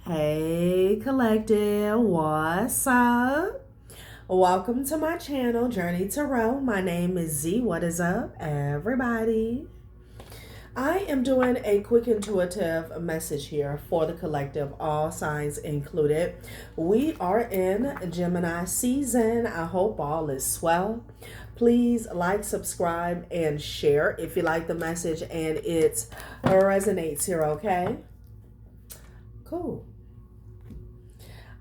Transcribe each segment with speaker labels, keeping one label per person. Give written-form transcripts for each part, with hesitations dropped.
Speaker 1: Hey collective, what's up? Welcome to my channel, Journey Tarot. My name is Z. What is up, everybody? I am doing a quick intuitive message here for the collective, all signs included. We are in Gemini season. I hope all is well. Please like, subscribe, and share if you like the message and it resonates here, okay? Cool.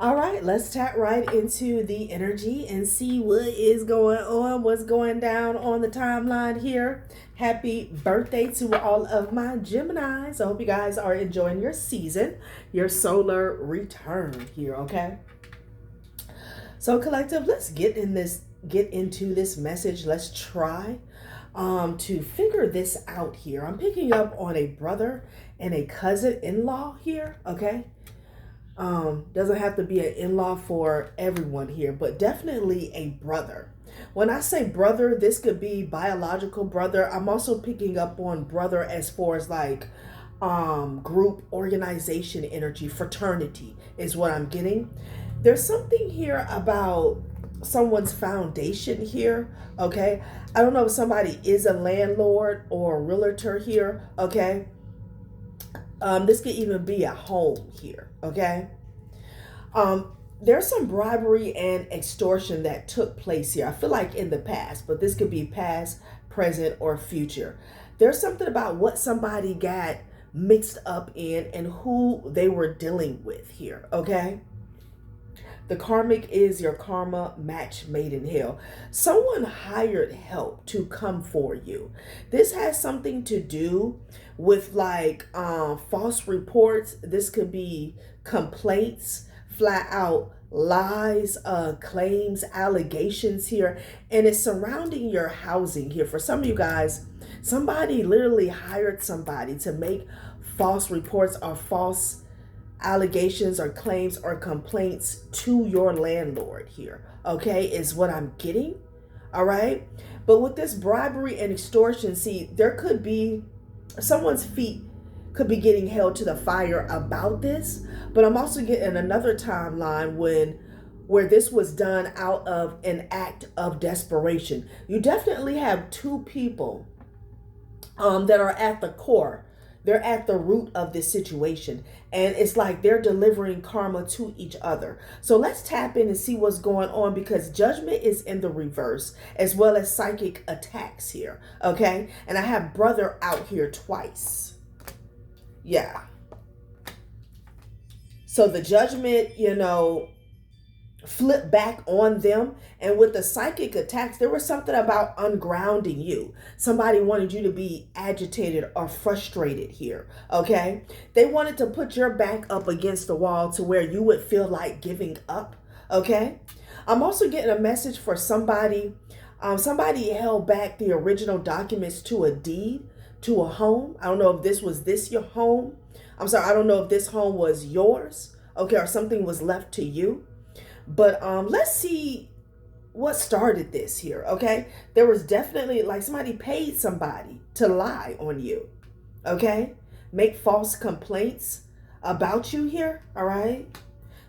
Speaker 1: All right, let's tap right into the energy and see what is going on, what's going down on the timeline here. Happy birthday to all of my Geminis. I hope you guys are enjoying your season, your solar return here, okay? So collective, let's get into this message. Let's try to figure this out here. I'm picking up on a brother and a cousin-in-law here, okay? Doesn't have to be an in-law for everyone here, but definitely a brother. When I say brother, this could be biological brother. I'm also picking up on brother as far as like group, organization, energy, fraternity is what I'm getting. There's something here about someone's foundation here, okay? I don't know if somebody is a landlord or a realtor here, okay? This could even be a home here, okay? There's some bribery and extortion that took place here. I feel like in the past, but this could be past, present, or future. There's something about what somebody got mixed up in and who they were dealing with here, okay? The karmic is your karma match made in hell. Someone hired help to come for you. This has something to do with like false reports. This could be complaints, flat out lies, claims, allegations here, and it's surrounding your housing here. For some of you guys, somebody literally hired somebody to make false reports or false allegations or claims or complaints to your landlord here, okay, is what I'm getting. All right, but with this bribery and extortion, see, there could be someone's feet could be getting held to the fire about this, but I'm also getting another timeline where this was done out of an act of desperation. You definitely have two people that are at the core. They're at the root of this situation. And it's like they're delivering karma to each other. So let's tap in and see what's going on, because judgment is in the reverse as well as psychic attacks here. Okay. And I have brother out here twice. Yeah. So the judgment, flip back on them. And with the psychic attacks, there was something about ungrounding you. Somebody wanted you to be agitated or frustrated here, okay? They wanted to put your back up against the wall to where you would feel like giving up, okay? I'm also getting a message for somebody. Somebody held back the original documents to a deed, to a home. I don't know if this was your home. I'm sorry, I don't know if this home was yours, okay, or something was left to you. But let's see what started this here, okay? There was definitely like somebody paid somebody to lie on you, okay? Make false complaints about you here, all right?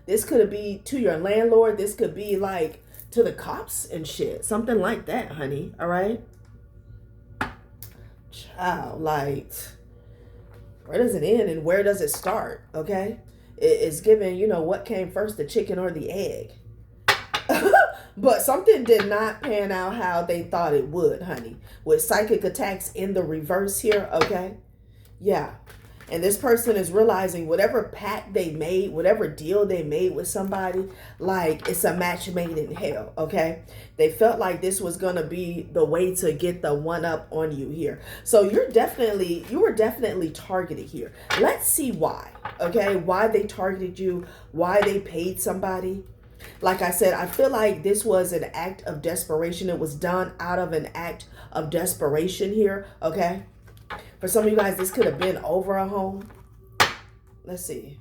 Speaker 1: This could be to your landlord. This could be like to the cops and shit. Something like that, honey, all right? Child, like, where does it end and where does it start, okay? It's given, what came first, the chicken or the egg. But something did not pan out how they thought it would, honey. With psychic attacks in the reverse here, okay? Yeah. And this person is realizing whatever pact they made, whatever deal they made with somebody, like it's a match made in hell, okay? They felt like this was going to be the way to get the one up on you here. So you were definitely targeted here. Let's see why, okay? Why they targeted you, why they paid somebody. Like I said, I feel like this was an act of desperation. It was done out of an act of desperation here, okay? For some of you guys, this could have been over a home. Let's see.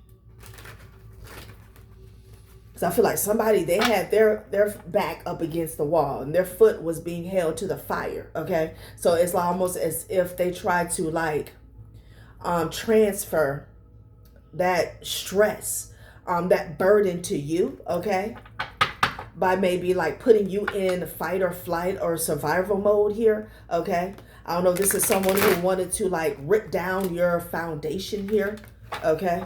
Speaker 1: So I feel like somebody, they had their back up against the wall and their foot was being held to the fire, okay? So it's like almost as if they tried to like transfer that stress that burden to you, okay? By maybe like putting you in fight or flight or survival mode here, okay? I don't know if this is someone who wanted to like rip down your foundation here, okay?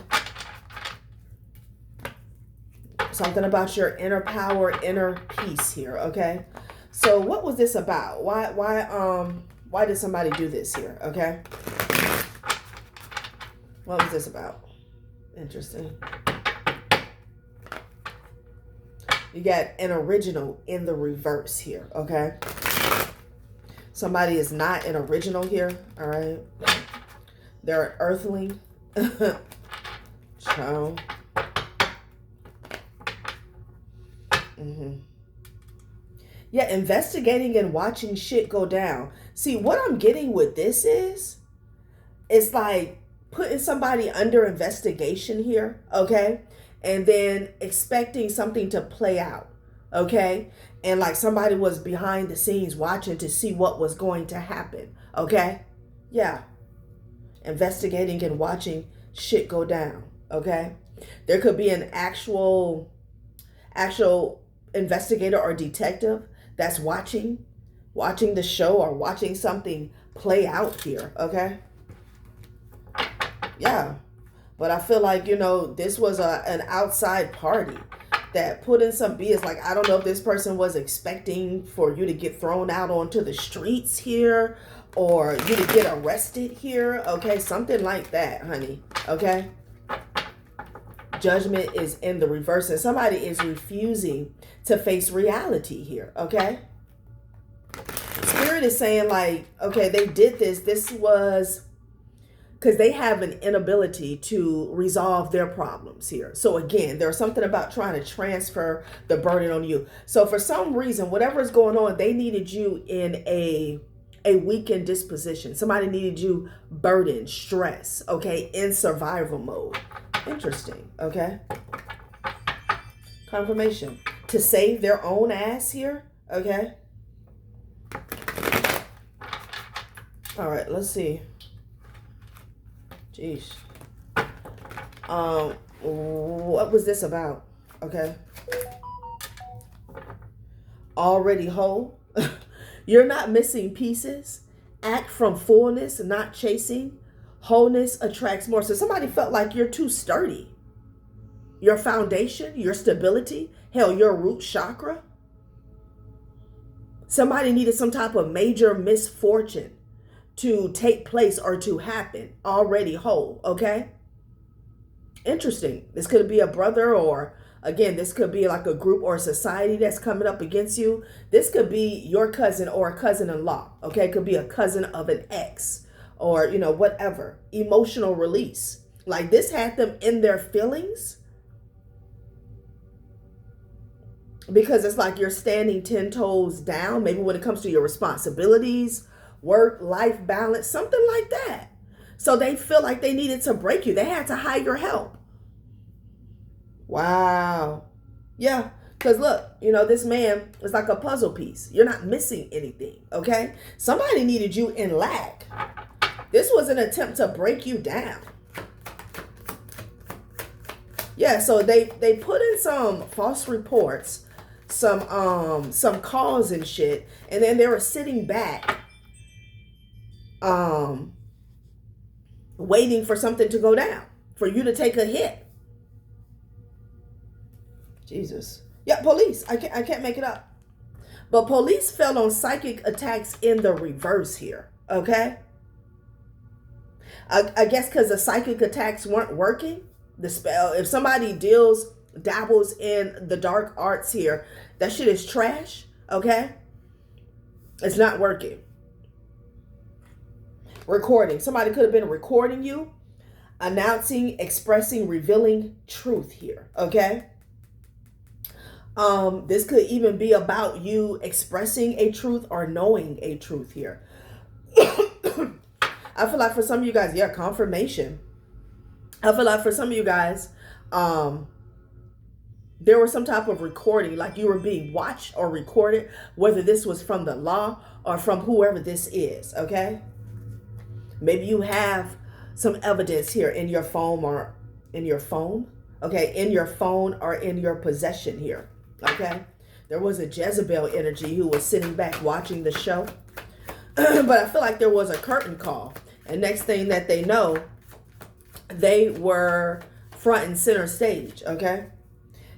Speaker 1: Something about your inner power, inner peace here, okay? So what was this about? Why did somebody do this here, okay? What was this about? Interesting. You got an original in the reverse here, okay? Somebody is not an original here, all right? They're an earthling. So, yeah, investigating and watching shit go down. See, what I'm getting with this is, it's like putting somebody under investigation here, okay? And then expecting something to play out, okay? And like somebody was behind the scenes watching to see what was going to happen, okay? Yeah. Investigating and watching shit go down, okay? There could be an actual investigator or detective that's watching the show or watching something play out here, okay? Yeah. But I feel like, this was an outside party that put in some BS. Like, I don't know if this person was expecting for you to get thrown out onto the streets here or you to get arrested here. Okay, something like that, honey. Okay. Judgment is in the reverse and somebody is refusing to face reality here. Okay. Spirit is saying like, okay, they did this. This was because they have an inability to resolve their problems here. So again, there's something about trying to transfer the burden on you. So for some reason, whatever is going on, they needed you in a weakened disposition. Somebody needed you burdened, stress, okay, in survival mode. Interesting, okay? Confirmation. To save their own ass here, okay? All right, let's see. Jeez. What was this about? Okay. Already whole. You're not missing pieces. Act from fullness, not chasing. Wholeness attracts more. So somebody felt like you're too sturdy. Your foundation, your stability, hell, your root chakra. Somebody needed some type of major misfortune to take place or to happen, already whole, okay? Interesting. This could be a brother or, again, this could be like a group or a society that's coming up against you. This could be your cousin or a cousin-in-law, okay? It could be a cousin of an ex or, whatever. Emotional release. Like this had them in their feelings because it's like you're standing 10 toes down, maybe when it comes to your responsibilities, work-life balance, something like that. So they feel like they needed to break you. They had to hire help. Wow. Yeah. Because look, this man is like a puzzle piece. You're not missing anything, okay? Somebody needed you in lack. This was an attempt to break you down. Yeah, so they put in some false reports, some calls and shit, and then they were sitting back waiting for something to go down, for you to take a hit. Jesus. Yeah, police. I can't make it up. But police fell on psychic attacks in the reverse here. Okay? I guess because the psychic attacks weren't working. The spell, if somebody dabbles in the dark arts here, that shit is trash. Okay? It's not working. Recording. Somebody could have been recording you, announcing, expressing, revealing truth here. Okay? This could even be about you expressing a truth or knowing a truth here. I feel like for some of you guys, yeah, confirmation. I feel like for some of you guys, there was some type of recording, like you were being watched or recorded, whether this was from the law or from whoever this is, okay? Maybe you have some evidence here in your phone or in your phone, okay, in your phone or in your possession here, okay? There was a Jezebel energy who was sitting back watching the show, but I feel like there was a curtain call. And next thing that they know, they were front and center stage, okay?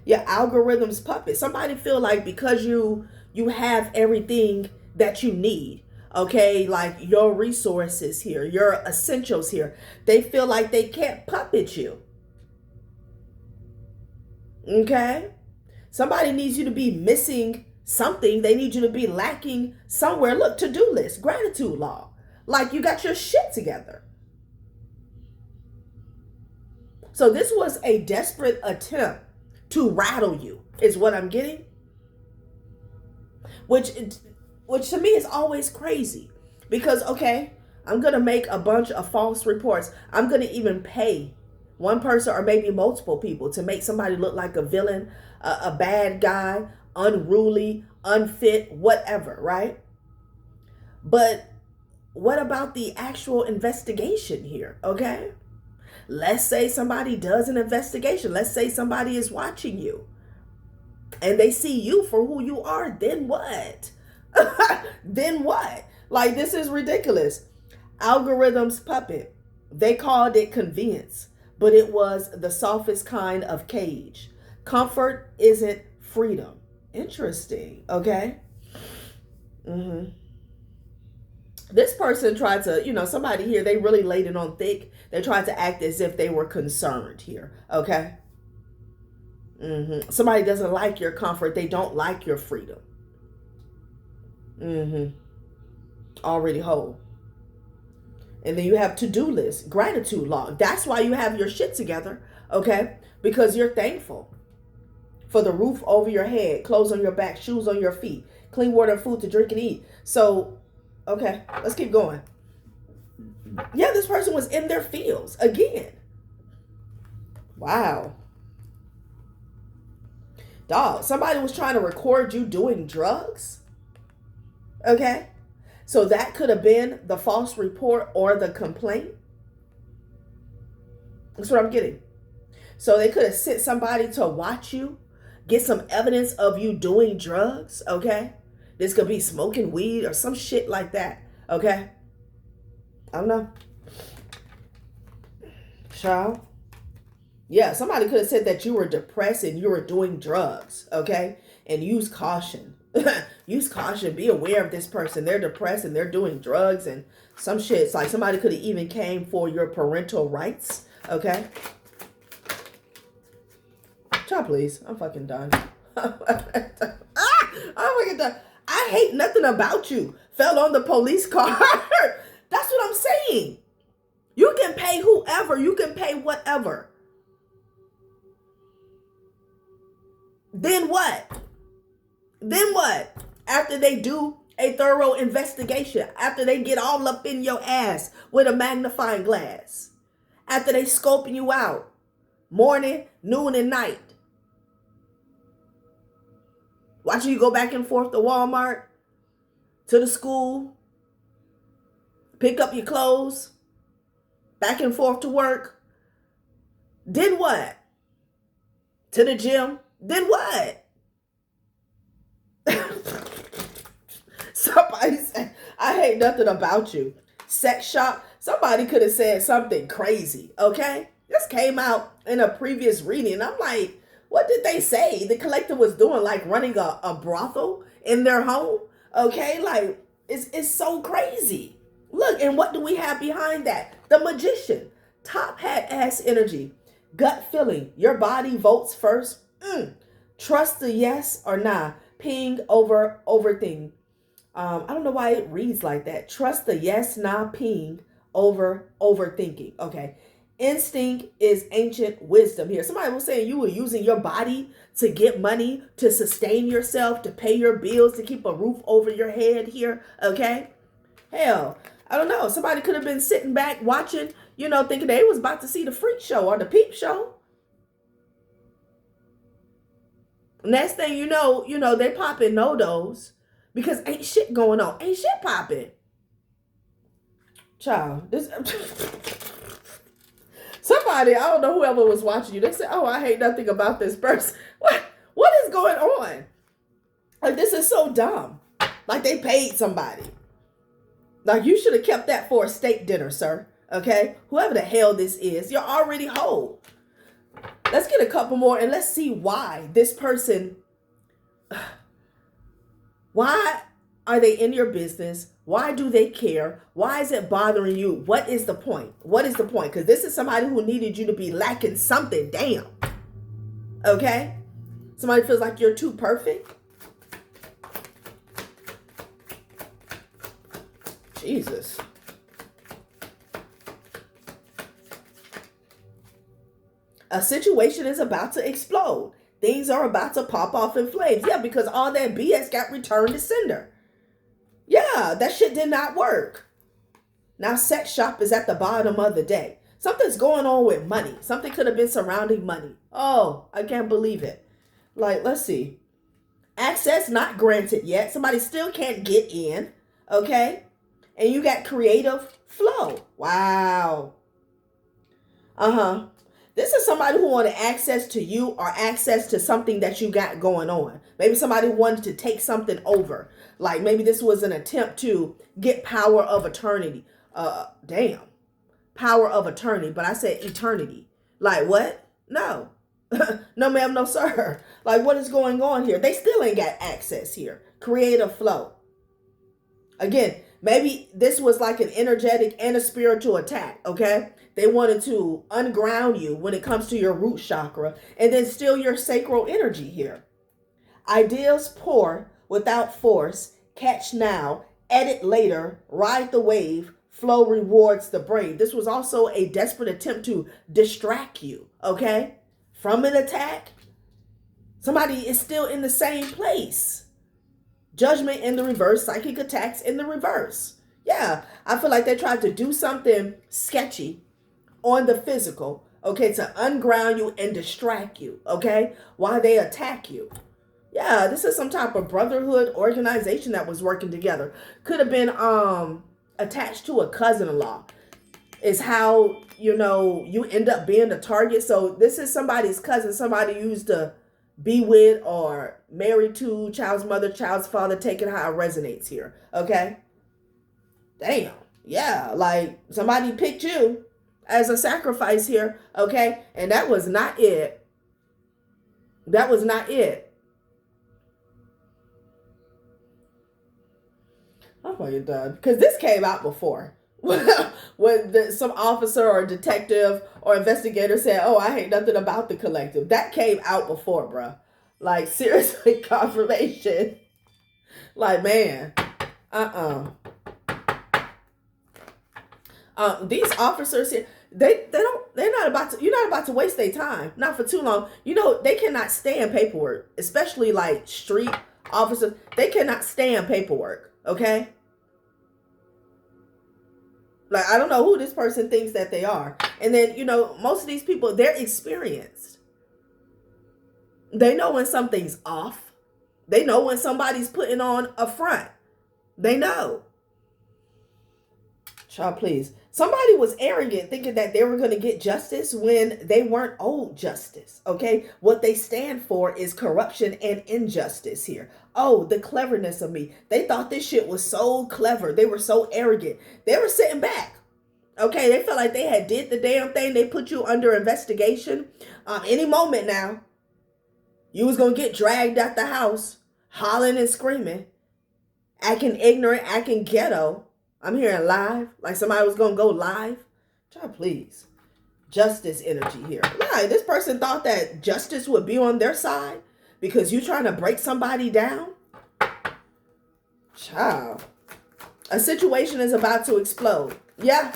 Speaker 1: Yeah, algorithms puppet. Somebody feel like because you have everything that you need, okay, like your resources here, your essentials here, they feel like they can't puppet you. Okay? Somebody needs you to be missing something. They need you to be lacking somewhere. Look, to-do list, gratitude law. Like you got your shit together. So this was a desperate attempt to rattle you, is what I'm getting. Which to me is always crazy. Because, okay, I'm going to make a bunch of false reports. I'm going to even pay one person or maybe multiple people to make somebody look like a villain, a bad guy, unruly, unfit, whatever, right? But what about the actual investigation here, okay? Let's say somebody does an investigation. Let's say somebody is watching you and they see you for who you are. Then what? Then what? Like, this is ridiculous. Algorithms puppet. They called it convenience, but it was the softest kind of cage. Comfort isn't freedom. Interesting. Okay. This person tried to, somebody here, they really laid it on thick. They tried to act as if they were concerned here. Okay. Somebody doesn't like your comfort. They don't like your freedom. Already whole. And then you have to-do list, gratitude log. That's why you have your shit together, okay? Because you're thankful for the roof over your head, clothes on your back, shoes on your feet, clean water and food to drink and eat. So, okay, let's keep going. Yeah, this person was in their fields again. Wow. Dog, somebody was trying to record you doing drugs. Okay. So that could have been the false report or the complaint. That's what I'm getting. So they could have sent somebody to watch you, get some evidence of you doing drugs. Okay. This could be smoking weed or some shit like that. Okay. I don't know. Child. Yeah, somebody could have said that you were depressed and you were doing drugs, okay? And use caution. Use caution. Be aware of this person. They're depressed and they're doing drugs and some shit. It's like somebody could have even came for your parental rights, okay? Child, please. I'm fucking done. I'm fucking done. I hate nothing about you. Fell on the police car. That's what I'm saying. You can pay whoever. You can pay whatever. Then what? Then what? After they do a thorough investigation, after they get all up in your ass with a magnifying glass, after they scoping you out morning, noon, and night, watching you go back and forth to Walmart, to the school, pick up your clothes, back and forth to work. Then what? To the gym. Then what? Somebody said, I hate nothing about you. Sex shop. Somebody could have said something crazy, okay? This came out in a previous reading. I'm like, what did they say? The collective was doing like running a brothel in their home, okay? Like, it's so crazy. Look, and what do we have behind that? The magician. Top hat ass energy. Gut feeling. Your body votes first. Trust the yes or nah. Ping over overthink. I don't know why it reads like that. Trust the yes, nah, ping over overthinking. Okay. Instinct is ancient wisdom here. Somebody was saying you were using your body to get money, to sustain yourself, to pay your bills, to keep a roof over your head here. Okay. Hell, I don't know. Somebody could have been sitting back watching, thinking they was about to see the freak show or the peep show. Next thing you know, they popping no-dos because ain't shit going on. Ain't shit popping. Child, Somebody, I don't know, whoever was watching you, they said, oh, I hate nothing about this person. What is going on? Like, this is so dumb. Like, they paid somebody. Like, you should have kept that for a steak dinner, sir. Okay? Whoever the hell this is, you're already whole. Let's get a couple more and let's see why this person, why are they in your business? Why do they care? Why is it bothering you? What is the point? What is the point? Because this is somebody who needed you to be lacking something. Damn. Okay? Somebody feels like you're too perfect. Jesus. A situation is about to explode. Things are about to pop off in flames. Yeah, because all that BS got returned to sender. Yeah, that shit did not work. Now sex shop is at the bottom of the day. Something's going on with money. Something could have been surrounding money. Oh, I can't believe it. Like, let's see. Access not granted yet. Somebody still can't get in. Okay? And you got creative flow. Wow. This is somebody who wanted access to you or access to something that you got going on. Maybe somebody wanted to take something over. Like maybe this was an attempt to get power of attorney. Damn. Power of attorney. But I said eternity. Like what? No. No ma'am, no sir. Like what is going on here? They still ain't got access here. Creative flow. Again, maybe this was like an energetic and a spiritual attack, okay? They wanted to unground you when it comes to your root chakra and then steal your sacral energy here. Ideas pour without force, catch now, edit later, ride the wave, flow rewards the brain. This was also a desperate attempt to distract you, okay? From an attack, somebody is still in the same place. Judgment in the reverse, psychic attacks in the reverse. Yeah, I feel like they tried to do something sketchy on the physical, okay, to unground you and distract you, okay, while they attack you. Yeah, this is some type of brotherhood organization that was working together. Could have been attached to a cousin-in-law. Is how, you end up being the target. So this is somebody's cousin, somebody you used to be with or married to, child's mother, child's father, taking how it resonates here. Okay? Damn. Yeah, like somebody picked you as a sacrifice here. Okay? And that was not it. That was not it. Oh my God. Because this came out before. When some officer or detective or investigator said, oh, I hate nothing about the collective. That came out before, bruh. Like, seriously, confirmation. Like, man, these officers here, you're not about to waste their time. Not for too long. They cannot stand paperwork, especially like street officers. They cannot stand paperwork, okay? Like, I don't know who this person thinks that they are. And then, most of these people, they're experienced. They know when something's off. They know when somebody's putting on a front. They know. Child, please. Somebody was arrogant thinking that they were going to get justice when they weren't owed justice, okay? What they stand for is corruption and injustice here. Oh, the cleverness of me. They thought this shit was so clever. They were so arrogant. They were sitting back, okay? They felt like they had did the damn thing. They put you under investigation. Any moment now, you was going to get dragged out the house, hollering and screaming, acting ignorant, acting ghetto. I'm hearing live, like somebody was going to go live. Child, please. Justice energy here. Like, this person thought that justice would be on their side because you trying to break somebody down. Child. A situation is about to explode. Yeah.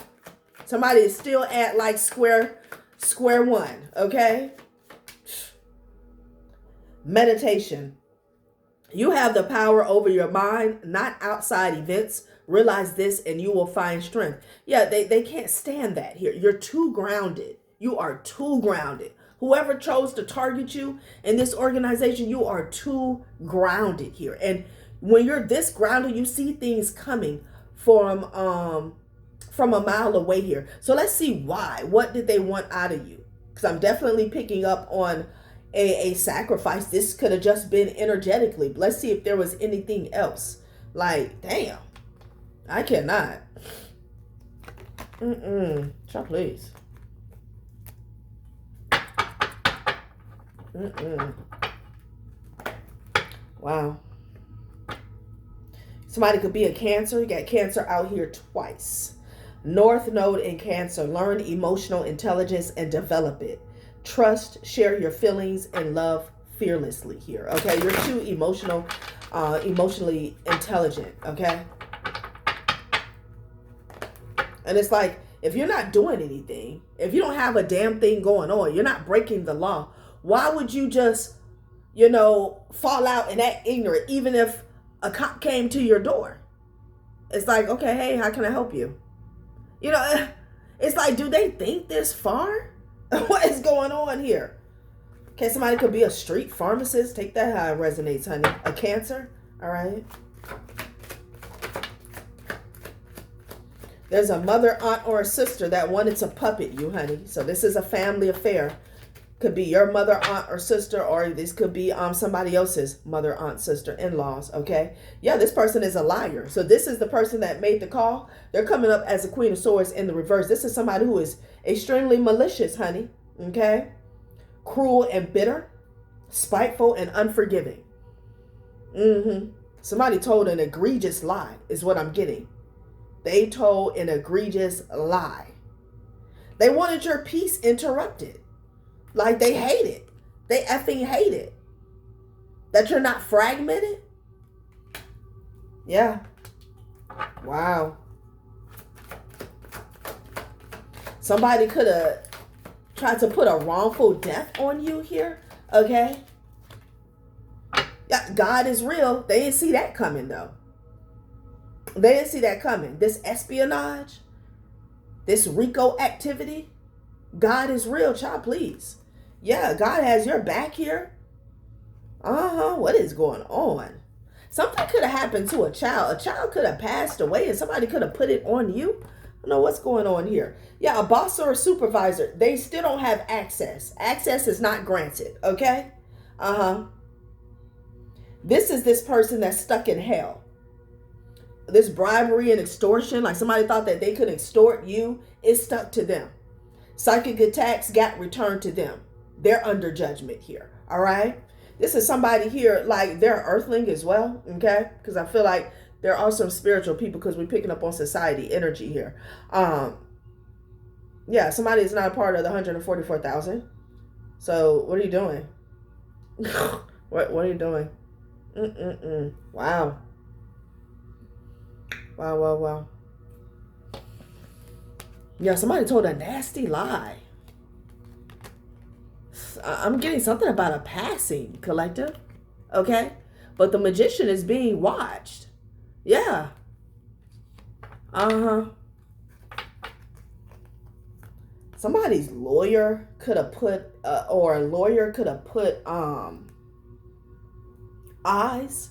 Speaker 1: Somebody is still at like square one. Okay. Meditation. You have the power over your mind, not outside events. Realize this and you will find strength. Yeah, they can't stand that here. You're too grounded. You are too grounded. Whoever chose to target you in this organization, you are too grounded here. And when you're this grounded, you see things coming from from a mile away here. So let's see why. What did they want out of you? Because I'm definitely picking up on a sacrifice. This could have just been energetically. But let's see if there was anything else. Like, damn, I cannot. Child, please. Wow. Somebody could be a Cancer. You got Cancer out here twice. North Node in Cancer. Learn emotional intelligence and develop it. Trust, share your feelings, and love fearlessly here. Okay, you're too emotionally intelligent. Okay, and it's like, if you're not doing anything, if you don't have a damn thing going on, you're not breaking the law, why would you just, fall out and act ignorant, even if a cop came to your door? It's like, okay, hey, how can I help you? It's like, do they think this far? What is going on here? Okay, somebody could be a street pharmacist. Take that how it resonates, honey. A Cancer, all right. There's a mother, aunt, or a sister that wanted to puppet you, honey. So this is a family affair. Could be your mother, aunt, or sister, or this could be somebody else's mother, aunt, sister, in-laws, okay? Yeah, this person is a liar. So this is the person that made the call. They're coming up as a Queen of Swords in the reverse. This is somebody who is extremely malicious, honey, okay? Cruel and bitter, spiteful and unforgiving. Somebody told an egregious lie is what I'm getting. They told an egregious lie. They wanted your peace interrupted. Like, they hate it. They effing hate it. That you're not fragmented. Yeah. Wow. Somebody could have tried to put a wrongful death on you here. Okay. Yeah, God is real. They didn't see that coming, though. They didn't see that coming. This espionage, this RICO activity, God is real, child, please. Yeah, God has your back here. What is going on? Something could have happened to a child. A child could have passed away and somebody could have put it on you. I don't know what's going on here. Yeah, a boss or a supervisor, they still don't have access. Access is not granted, okay? This is this person that's stuck in hell. This bribery and extortion, like somebody thought that they could extort you, is stuck to them. Psychic attacks got returned to them. They're under judgment here, all right? This is somebody here, like they're earthling as well, okay? Because I feel like there are some spiritual people because we're picking up on society energy here. Yeah, somebody is not a part of the 144,000. So what are you doing? What are you doing? Wow. Wow. Yeah, somebody told a nasty lie. I'm getting something about a passing, collective. Okay? But the magician is being watched. Yeah. Somebody's lawyer could have put, or a lawyer could have put eyes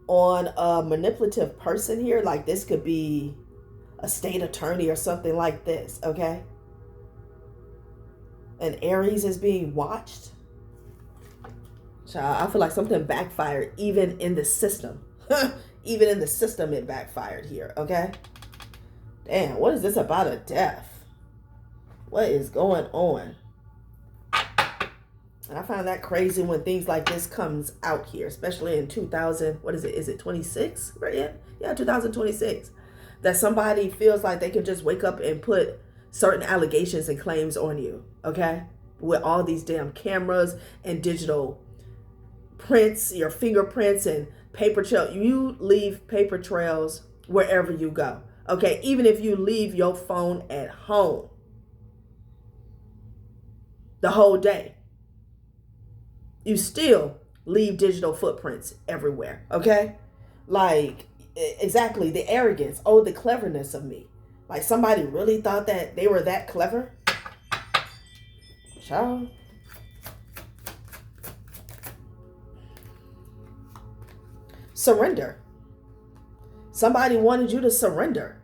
Speaker 1: on a manipulative person here. Like this could be a state attorney or something like this, okay? And Aries is being watched. Child, I feel like something backfired even in the system. Even in the system it backfired here, okay? Damn, what is this about a death? What is going on? And I find that crazy when things like this comes out here, especially in 2000, what is it? Is it 26 right in? Yeah, 2026. That somebody feels like they can just wake up and put certain allegations and claims on you, okay? With all these damn cameras and digital prints, your fingerprints and paper trail. You leave paper trails wherever you go, okay? Even if you leave your phone at home the whole day, you still leave digital footprints everywhere, okay? Like, exactly, the arrogance, the cleverness of me. Like somebody really thought that they were that clever? Child. Surrender. Somebody wanted you to surrender.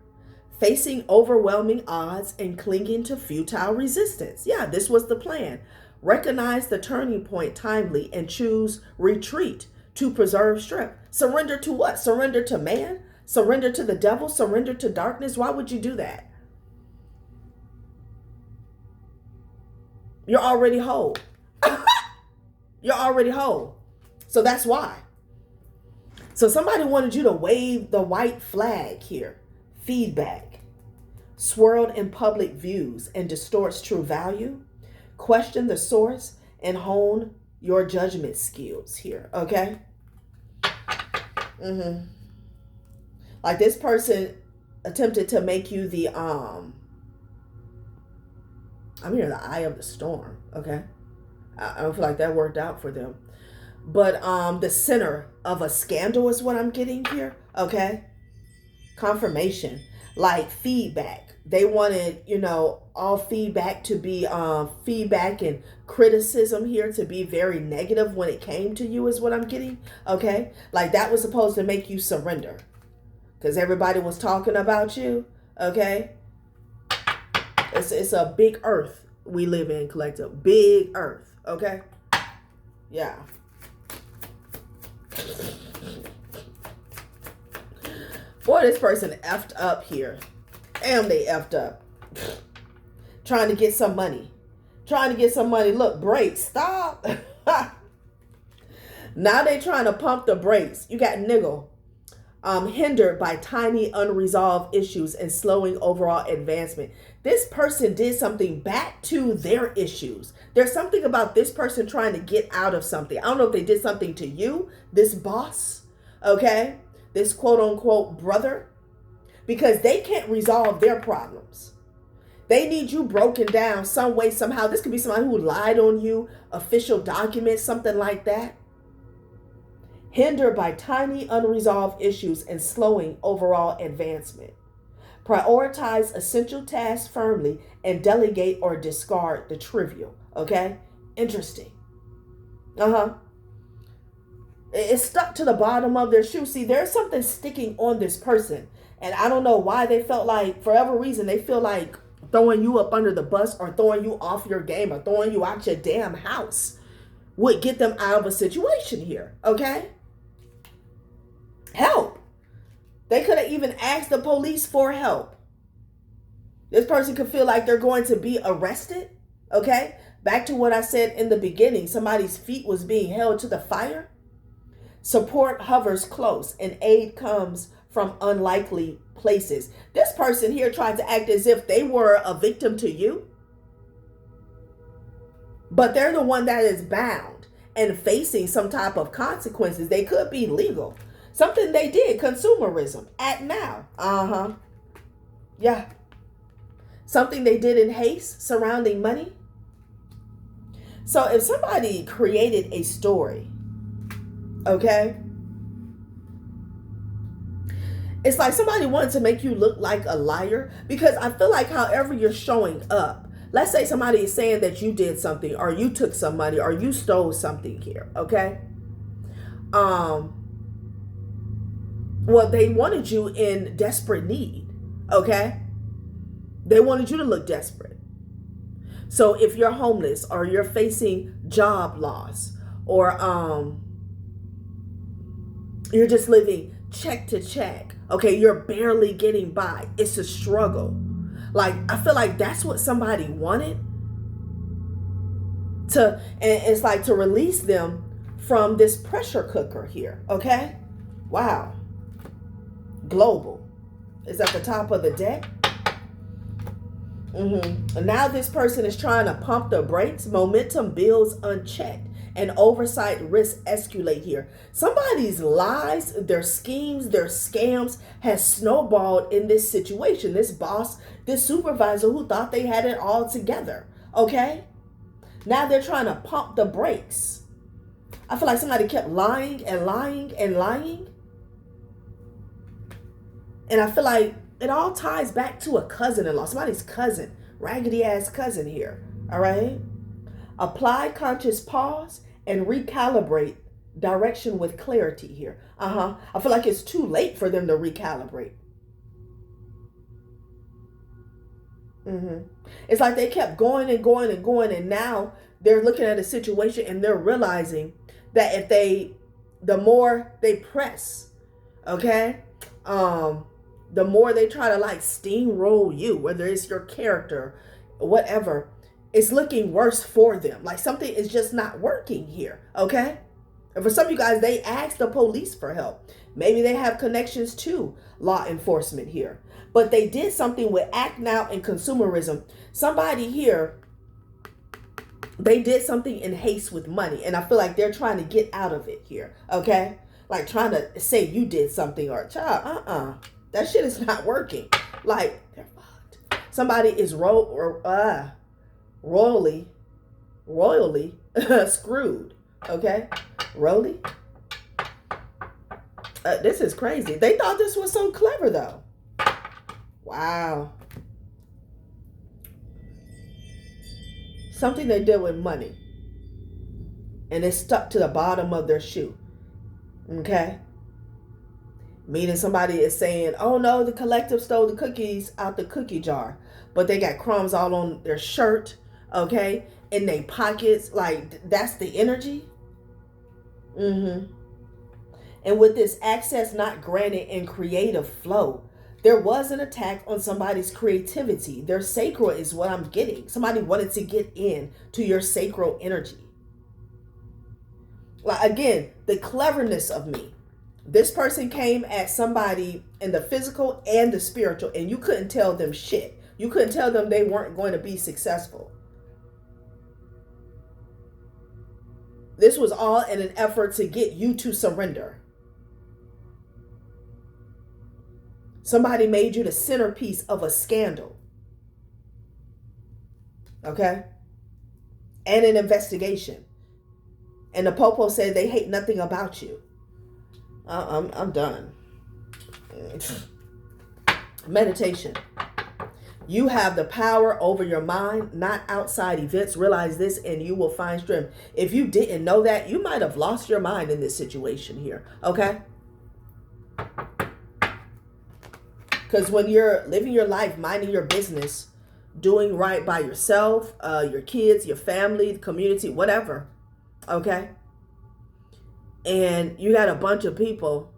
Speaker 1: facing overwhelming odds and clinging to futile resistance. Yeah, this was the plan. Recognize the turning point timely and choose retreat to preserve strength. Surrender to what? Surrender to man? Surrender to the devil? Surrender to darkness? Why would you do that? You're already whole. You're already whole. So that's why. So somebody wanted you to wave the white flag here. Feedback. Swirled in public views and distorts true value. Question the source and hone your judgment skills here. Okay? Like this person attempted to make you the I'm here, the eye of the storm. Okay? I don't feel like that worked out for them. But the center of a scandal is what I'm getting here. Okay? Confirmation. Like feedback. They wanted, all feedback to be feedback and criticism here to be very negative when it came to you is what I'm getting. Okay? Like that was supposed to make you surrender. Because everybody was talking about you. Okay? It's a big earth we live in, collective. Big earth. Okay? Yeah. Boy, this person effed up here. Damn, they effed up. Trying to get some money. Look, brakes. Stop. Now they trying to pump the brakes. You got niggle. Hindered by tiny unresolved issues and slowing overall advancement. This person did something back to their issues. There's something about this person trying to get out of something. I don't know if they did something to you, this boss, okay? This quote unquote brother, because they can't resolve their problems. They need you broken down some way, somehow. This could be somebody who lied on you, official documents, something like that. Hindered by tiny unresolved issues and slowing overall advancement. Prioritize essential tasks firmly and delegate or discard the trivial. Okay? Interesting. It's stuck to the bottom of their shoe. See, there's something sticking on this person. And I don't know why they felt like, for whatever reason, they feel like throwing you up under the bus or throwing you off your game or throwing you out your damn house would get them out of a situation here. Okay? Help. They could have even asked the police for help. This person could feel like they're going to be arrested. Okay? Back to what I said in the beginning. Somebody's feet was being held to the fire. Support hovers close and aid comes from unlikely places. This person here tried to act as if they were a victim to you. But they're the one that is bound and facing some type of consequences. They could be legal. Something they did, consumerism, act now. Yeah. Something they did in haste surrounding money. So if somebody created a story, okay, it's like somebody wanted to make you look like a liar, because I feel like however you're showing up, let's say somebody is saying that you did something or you took some money or you stole something here, okay? Well, they wanted you in desperate need, okay? They wanted you to look desperate. So if you're homeless or you're facing job loss or you're just living check to check, okay, you're barely getting by. It's a struggle. Like, I feel like that's what somebody wanted and it's like to release them from this pressure cooker here, okay? Wow. Global is at the top of the deck. And now this person is trying to pump the brakes. Momentum builds unchecked and oversight risks escalate here. Somebody's lies, their schemes, their scams has snowballed in this situation. This boss, this supervisor who thought they had it all together. Okay? Now they're trying to pump the brakes. I feel like somebody kept lying and lying and lying. And I feel like it all ties back to a cousin-in-law, somebody's cousin, raggedy ass cousin here. All right? Apply conscious pause and recalibrate direction with clarity here. I feel like it's too late for them to recalibrate. Mm-hmm. It's like they kept going and going and going, and now they're looking at a situation and they're realizing that the more they press, okay, the more they try to like steamroll you, whether it's your character, whatever, it's looking worse for them. Like something is just not working here, okay? And for some of you guys, they asked the police for help. Maybe they have connections to law enforcement here. But they did something with act now and consumerism. Somebody here, they did something in haste with money. And I feel like they're trying to get out of it here, okay? Like trying to say you did something or, child, that shit is not working. Like, they're fucked. Somebody is royally screwed, okay? Roly? This is crazy. They thought this was so clever, though. Wow. Something they did with money. And it stuck to the bottom of their shoe. Okay? Meaning somebody is saying, oh no, the collective stole the cookies out the cookie jar. But they got crumbs all on their shirt. Okay? In their pockets. Like, that's the energy. Mm-hmm. And with this access not granted and creative flow, there was an attack on somebody's creativity. Their sacral is what I'm getting. Somebody wanted to get in to your sacral energy. Like, again, the cleverness of me. This person came at somebody in the physical and the spiritual, and you couldn't tell them shit. You couldn't tell them they weren't going to be successful. This was all in an effort to get you to surrender. Somebody made you the centerpiece of a scandal. Okay? And an investigation. And the popo said they hate nothing about you. I'm done. Meditation. You have the power over your mind, not outside events. Realize this and you will find strength. If you didn't know that, you might have lost your mind in this situation here. Okay? Because when you're living your life, minding your business, doing right by yourself, your kids, your family, the community, whatever. Okay? And you got a bunch of people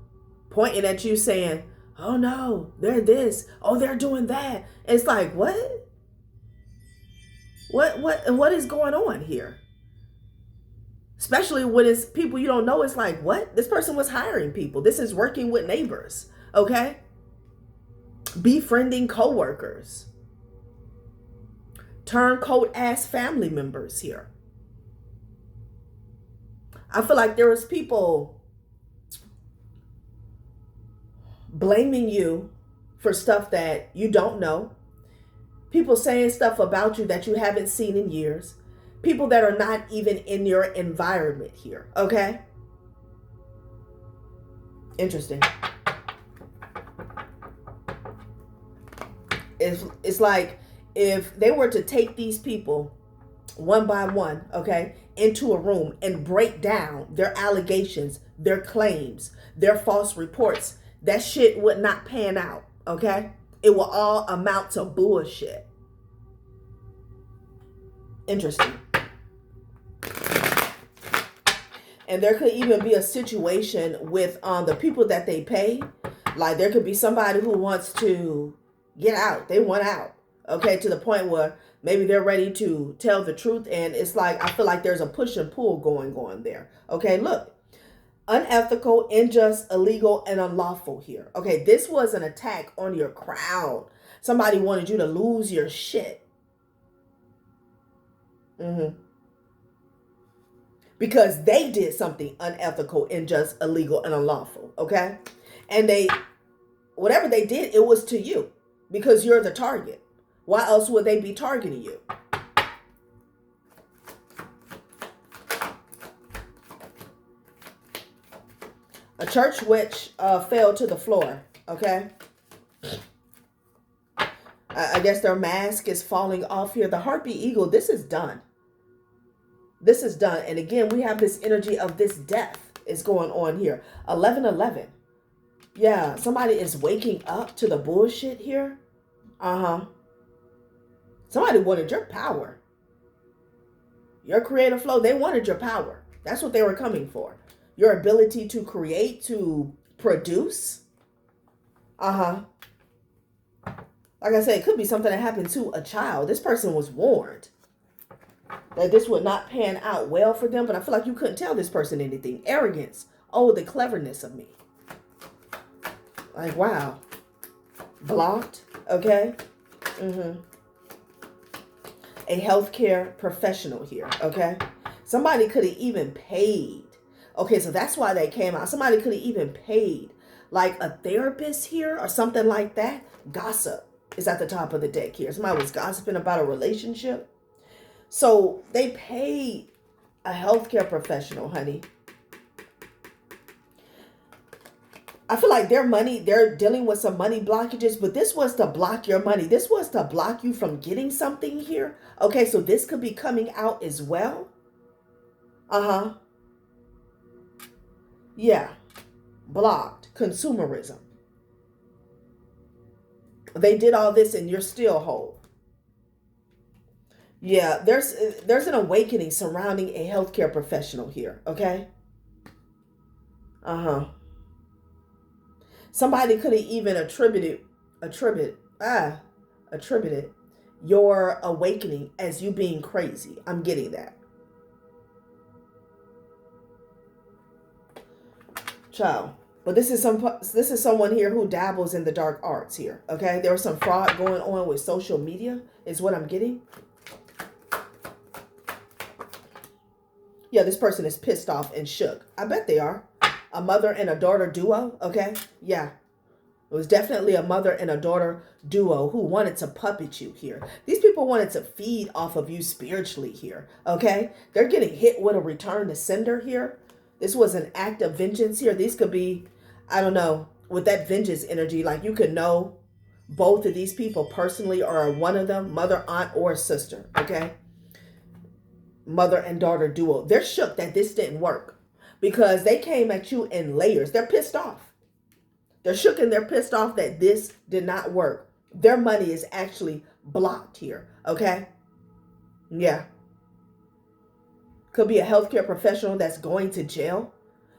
Speaker 1: pointing at you saying, oh no, they're this. Oh, they're doing that. It's like, what? What is going on here? Especially when it's people you don't know. It's like, what? This person was hiring people. This is working with neighbors. Okay? Befriending coworkers. Turncoat ass family members here. I feel like there was people blaming you for stuff that you don't know. People saying stuff about you that you haven't seen in years. People that are not even in your environment here. Okay? Interesting. It's like if they were to take these people one by one, okay, into a room and break down their allegations, their claims, their false reports, that shit would not pan out, okay? It will all amount to bullshit. Interesting. And there could even be a situation with the people that they pay. Like there could be somebody who wants to get out. They want out. Okay, to the point where maybe they're ready to tell the truth. And it's like, I feel like there's a push and pull going on there. Okay, look. Unethical, unjust, illegal, and unlawful here. Okay, this was an attack on your crown. Somebody wanted you to lose your shit. Because they did something unethical, unjust, illegal, and unlawful. Okay? And whatever they did, it was to you. Because you're the target. Why else would they be targeting you? A church witch fell to the floor, okay? I guess their mask is falling off here. The harpy eagle, this is done. This is done. And again, we have this energy of this death is going on here. 11:11. Yeah, somebody is waking up to the bullshit here. Somebody wanted your power. Your creative flow, they wanted your power. That's what they were coming for. Your ability to create, to produce. Uh-huh. Like I said, it could be something that happened to a child. This person was warned that this would not pan out well for them, but I feel like you couldn't tell this person anything. Arrogance. Oh, the cleverness of me. Like, wow. Blocked. Okay. A healthcare professional here. Okay. Somebody could have even paid. Okay, so that's why they came out. Somebody could have even paid like a therapist here or something like that. Gossip is at the top of the deck here. Somebody was gossiping about a relationship. So they paid a healthcare professional, honey. I feel like they're dealing with some money blockages, but this was to block your money. This was to block you from getting something here. Okay, so this could be coming out as well. Uh-huh. Yeah. Blocked. Consumerism. They did all this and you're still whole. Yeah, there's an awakening surrounding a healthcare professional here, okay? Uh-huh. Somebody could have even attributed your awakening as you being crazy. I'm getting that. Child. But this is someone here who dabbles in the dark arts here, okay? There was some fraud going on with social media is what I'm getting. Yeah, this person is pissed off and shook. I bet they are. A mother and a daughter duo, okay? Yeah. It was definitely a mother and a daughter duo who wanted to puppet you here. These people wanted to feed off of you spiritually here, okay? They're getting hit with a return to sender here. This was an act of vengeance here. These could be, I don't know, with that vengeance energy, like you could know both of these people personally or one of them, mother, aunt, or sister, okay? Mother and daughter duo. They're shook that this didn't work because they came at you in layers. They're pissed off. They're shook and they're pissed off that this did not work. Their money is actually blocked here, okay? Yeah. Could be a healthcare professional that's going to jail.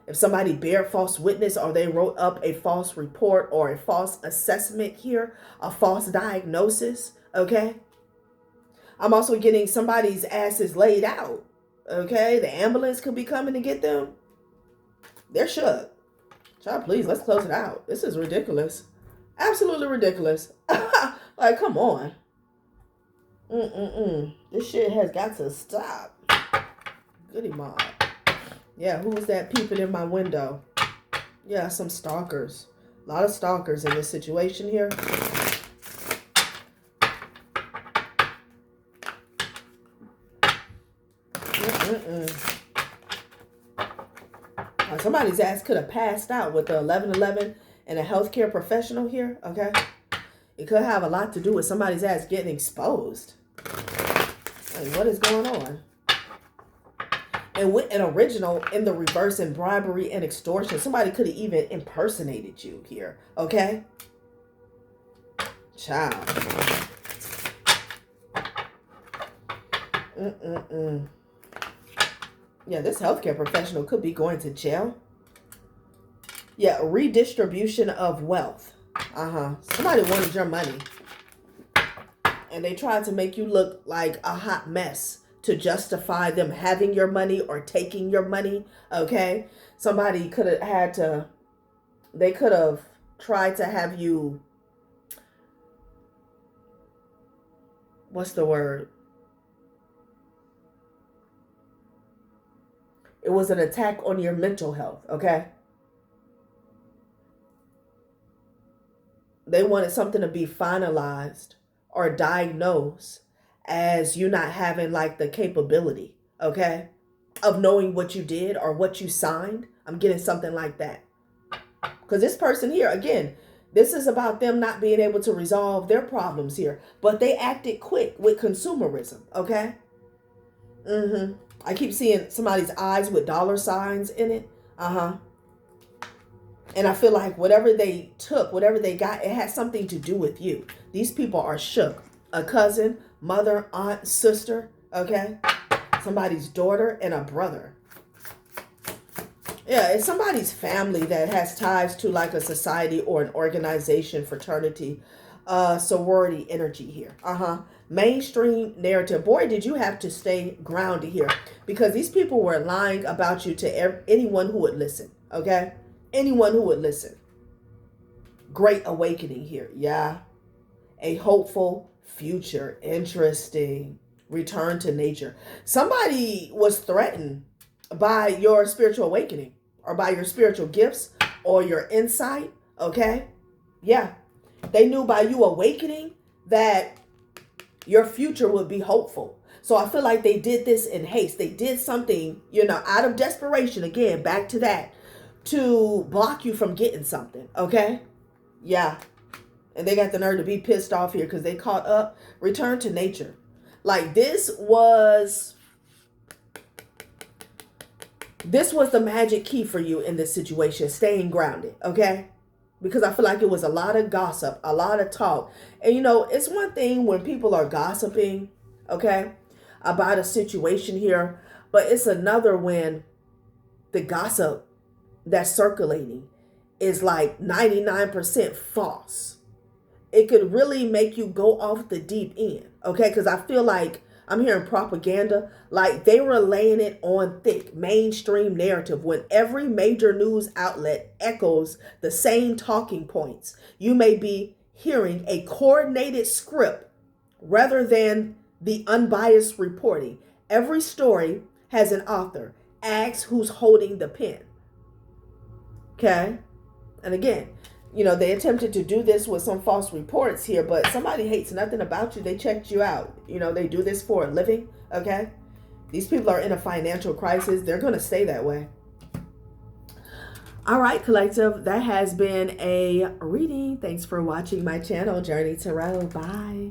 Speaker 1: If somebody bared false witness or they wrote up a false report or a false assessment here, a false diagnosis, okay? I'm also getting somebody's ass is laid out, okay? The ambulance could be coming to get them. They're shook. Child, please, let's close it out. This is ridiculous. Absolutely ridiculous. Like, come on. This shit has got to stop. Goody mob. Yeah, who was that peeping in my window? Yeah, some stalkers. A lot of stalkers in this situation here. Somebody's ass could have passed out with the 1111 and a healthcare professional here, okay? It could have a lot to do with somebody's ass getting exposed. Like, what is going on? And with an original in the reverse and bribery and extortion, somebody could have even impersonated you here, okay? Child. Yeah, this healthcare professional could be going to jail. Yeah, redistribution of wealth. Somebody wanted your money. And they tried to make you look like a hot mess to justify them having your money or taking your money, okay? Somebody could have they could have tried to have you, what's the word? It was an attack on your mental health, okay? They wanted something to be finalized or diagnosed as you not having like the capability, okay, of knowing what you did or what you signed. I'm getting something like that. Because this person here, again, this is about them not being able to resolve their problems here. But they acted quick with consumerism, okay? I keep seeing somebody's eyes with dollar signs in it. And I feel like whatever they took, whatever they got, it had something to do with you. These people are shook. A cousin, mother, aunt, sister, okay? Somebody's daughter and a brother. Yeah, it's somebody's family that has ties to like a society or an organization, fraternity, sorority energy here. Mainstream narrative. Boy, did you have to stay grounded here, because these people were lying about you to anyone who would listen, okay? Anyone who would listen. Great awakening here. Yeah. A hopeful future. Interesting. Return to nature. Somebody was threatened by your spiritual awakening or by your spiritual gifts or your insight. Okay. Yeah. They knew by you awakening that your future would be hopeful. So I feel like they did this in haste. They did something, out of desperation. Again, back to that, to block you from getting something. Okay. Yeah. And they got the nerve to be pissed off here because they caught up. Return to nature. Like this was the magic key for you in this situation, staying grounded, okay? Because I feel like it was a lot of gossip, a lot of talk. And it's one thing when people are gossiping, okay, about a situation here, but it's another when the gossip that's circulating is like 99% false. It could really make you go off the deep end, okay? Because I feel like I'm hearing propaganda, like they were laying it on thick, mainstream narrative when every major news outlet echoes the same talking points. You may be hearing a coordinated script rather than the unbiased reporting. Every story has an author. Ask who's holding the pen, okay? And again, they attempted to do this with some false reports here, but somebody hates nothing about you. They checked you out. They do this for a living, okay? These people are in a financial crisis. They're going to stay that way. All right, collective, that has been a reading. Thanks for watching my channel, Journey Tarot. Bye.